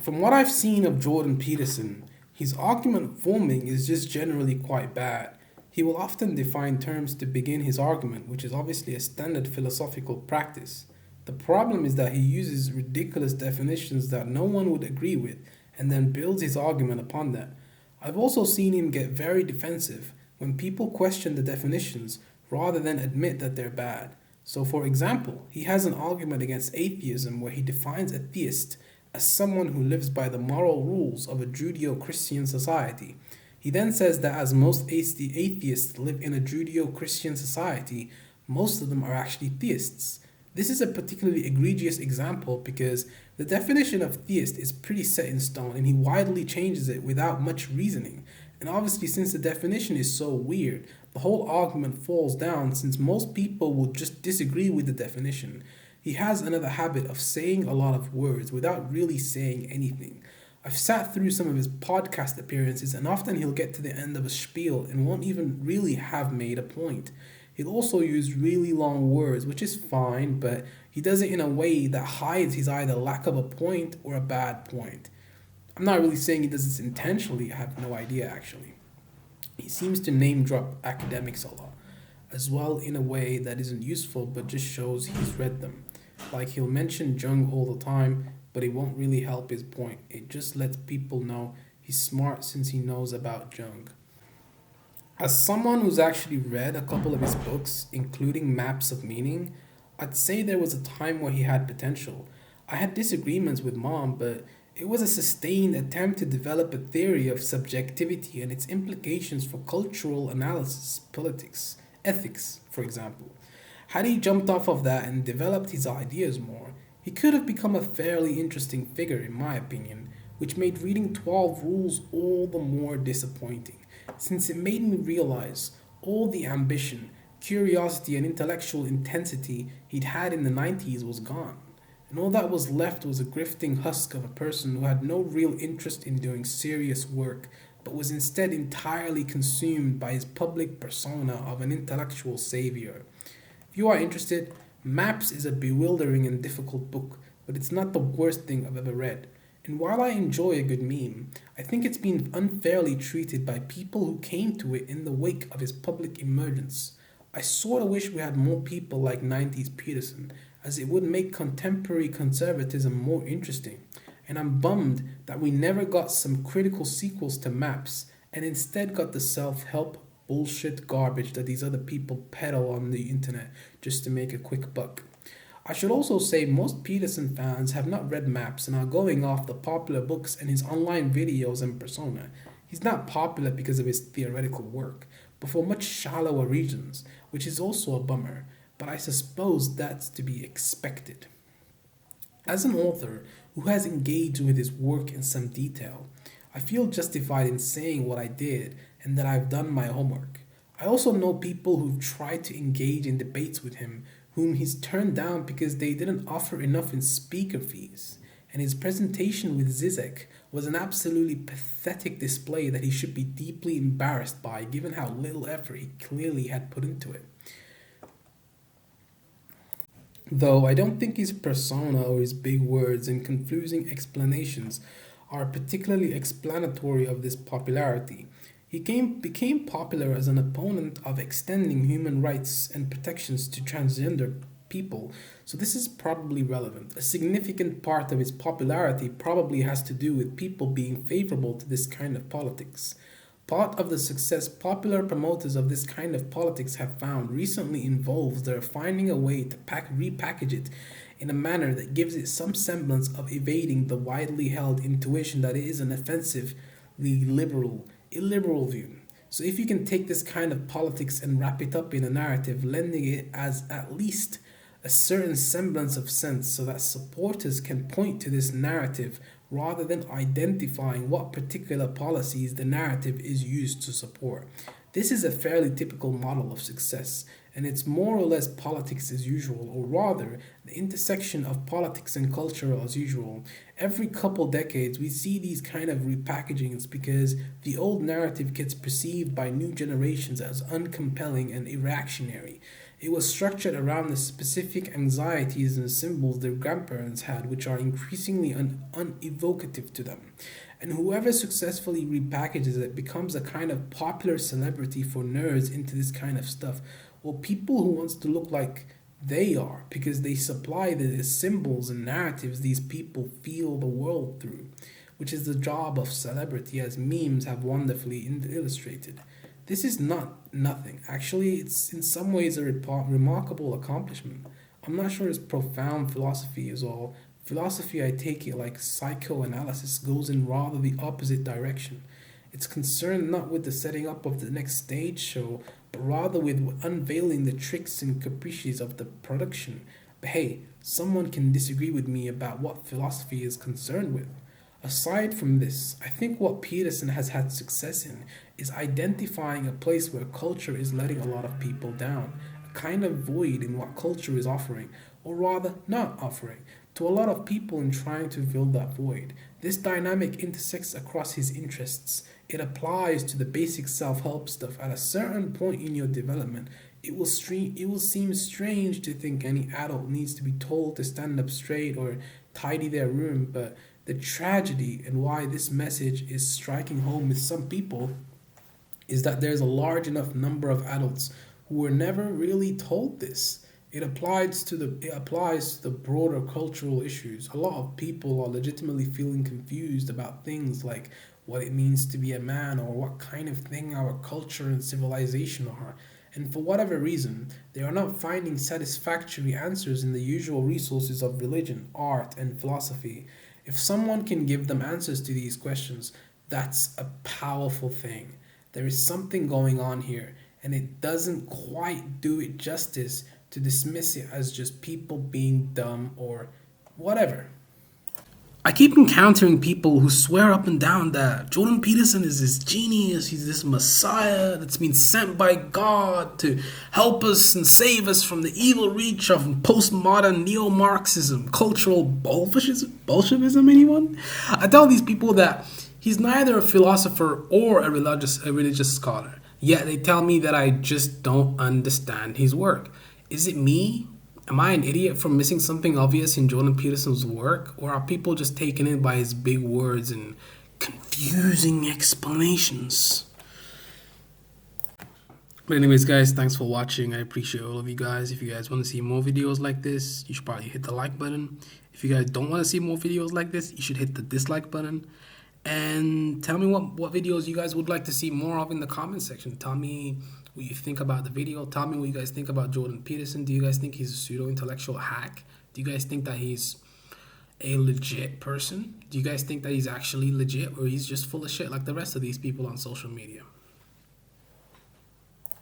From what I've seen of Jordan Peterson, his argument forming is just generally quite bad. He will often define terms to begin his argument, which is obviously a standard philosophical practice. The problem is that he uses ridiculous definitions that no one would agree with and then builds his argument upon that. I've also seen him get very defensive when people question the definitions rather than admit that they're bad. So, for example, he has an argument against atheism where he defines a theist as someone who lives by the moral rules of a Judeo-Christian society. He then says that as most atheists live in a Judeo-Christian society, most of them are actually theists. This is a particularly egregious example because the definition of theist is pretty set in stone and he widely changes it without much reasoning. And obviously, since the definition is so weird, the whole argument falls down since most people will just disagree with the definition. He has another habit of saying a lot of words without really saying anything. I've sat through some of his podcast appearances, and often he'll get to the end of a spiel and won't even really have made a point. He'll also use really long words, which is fine, but he does it in a way that hides his either lack of a point or a bad point. I'm not really saying he does this intentionally, I have no idea actually. He seems to name drop academics a lot, as well in a way that isn't useful but just shows he's read them. Like he'll mention Jung all the time, but it won't really help his point. It just lets people know he's smart since he knows about Jung. As someone who's actually read a couple of his books, including Maps of Meaning, I'd say there was a time where he had potential. I had disagreements with Mom, but it was a sustained attempt to develop a theory of subjectivity and its implications for cultural analysis, politics, ethics, for example. Had he jumped off of that and developed his ideas more, he could have become a fairly interesting figure, in my opinion, which made reading 12 Rules all the more disappointing, since it made me realize all the ambition, curiosity, and intellectual intensity he'd had in the 90s was gone. And all that was left was a grifting husk of a person who had no real interest in doing serious work, but was instead entirely consumed by his public persona of an intellectual savior. If you are interested, Maps is a bewildering and difficult book, but it's not the worst thing I've ever read. And while I enjoy a good meme, I think it's been unfairly treated by people who came to it in the wake of his public emergence. I sorta wish we had more people like 90s Peterson, as it would make contemporary conservatism more interesting. And I'm bummed that we never got some critical sequels to Maps and instead got the self-help bullshit garbage that these other people peddle on the internet just to make a quick buck. I should also say most Peterson fans have not read Maps and are going off the popular books and his online videos and persona. He's not popular because of his theoretical work, but for much shallower reasons, which is also a bummer, but I suppose that's to be expected. As an author who has engaged with his work in some detail, I feel justified in saying what I did and that I've done my homework. I also know people who've tried to engage in debates with him whom he's turned down because they didn't offer enough in speaker fees. And his presentation with Zizek was an absolutely pathetic display that he should be deeply embarrassed by given how little effort he clearly had put into it. Though I don't think his persona or his big words and confusing explanations are particularly explanatory of this popularity. Became popular as an opponent of extending human rights and protections to transgender people, so this is probably relevant. A significant part of his popularity probably has to do with people being favorable to this kind of politics. Part of the success popular promoters of this kind of politics have found recently involves their finding a way to repackage it in a manner that gives it some semblance of evading the widely held intuition that it is an offensively illiberal view. So if you can take this kind of politics and wrap it up in a narrative, lending it as at least a certain semblance of sense so that supporters can point to this narrative rather than identifying what particular policies the narrative is used to support. This is a fairly typical model of success, and it's more or less politics as usual, or rather, the intersection of politics and culture as usual. Every couple decades, we see these kind of repackagings because the old narrative gets perceived by new generations as uncompelling and irreactionary. It was structured around the specific anxieties and symbols their grandparents had, which are increasingly unevocative to them. And whoever successfully repackages it becomes a kind of popular celebrity for nerds into this kind of stuff, or people who wants to look like they are because they supply the symbols and narratives these people feel the world through, which is the job of celebrity, as memes have wonderfully illustrated. This is not nothing. Actually, it's in some ways a remarkable accomplishment. I'm not sure it's profound philosophy is all. Philosophy, I take it like psychoanalysis, goes in rather the opposite direction. It's concerned not with the setting up of the next stage show, but rather with unveiling the tricks and caprices of the production. But hey, someone can disagree with me about what philosophy is concerned with. Aside from this, I think what Peterson has had success in is identifying a place where culture is letting a lot of people down, a kind of void in what culture is offering, or rather not offering, to a lot of people in trying to fill that void. This dynamic intersects across his interests. It applies to the basic self-help stuff. At a certain point in your development, it will seem strange to think any adult needs to be told to stand up straight or tidy their room, but the tragedy and why this message is striking home with some people is that there's a large enough number of adults who were never really told this. It applies to the broader cultural issues. A lot of people are legitimately feeling confused about things like what it means to be a man or what kind of thing our culture and civilization are. And for whatever reason, they are not finding satisfactory answers in the usual resources of religion, art, and philosophy. If someone can give them answers to these questions, that's a powerful thing. There is something going on here, and it doesn't quite do it justice to dismiss it as just people being dumb or whatever. I keep encountering people who swear up and down that Jordan Peterson is this genius, he's this messiah that's been sent by God to help us and save us from the evil reach of postmodern neo-Marxism, cultural Bolshevism, anyone? I tell these people that he's neither a philosopher or a religious scholar, yet they tell me that I just don't understand his work. Is it me? Am I an idiot for missing something obvious in Jordan Peterson's work? Or are people just taken in by his big words and confusing explanations? But anyways, guys, thanks for watching. I appreciate all of you guys. If you guys want to see more videos like this, you should probably hit the like button. If you guys don't want to see more videos like this, you should hit the dislike button. And tell me what videos you guys would like to see more of in the comment section. Tell me what you think about the video. Tell me what you guys think about Jordan Peterson. Do you guys think he's a pseudo-intellectual hack? Do you guys think that he's a legit person? Do you guys think that he's actually legit, or he's just full of shit like the rest of these people on social media?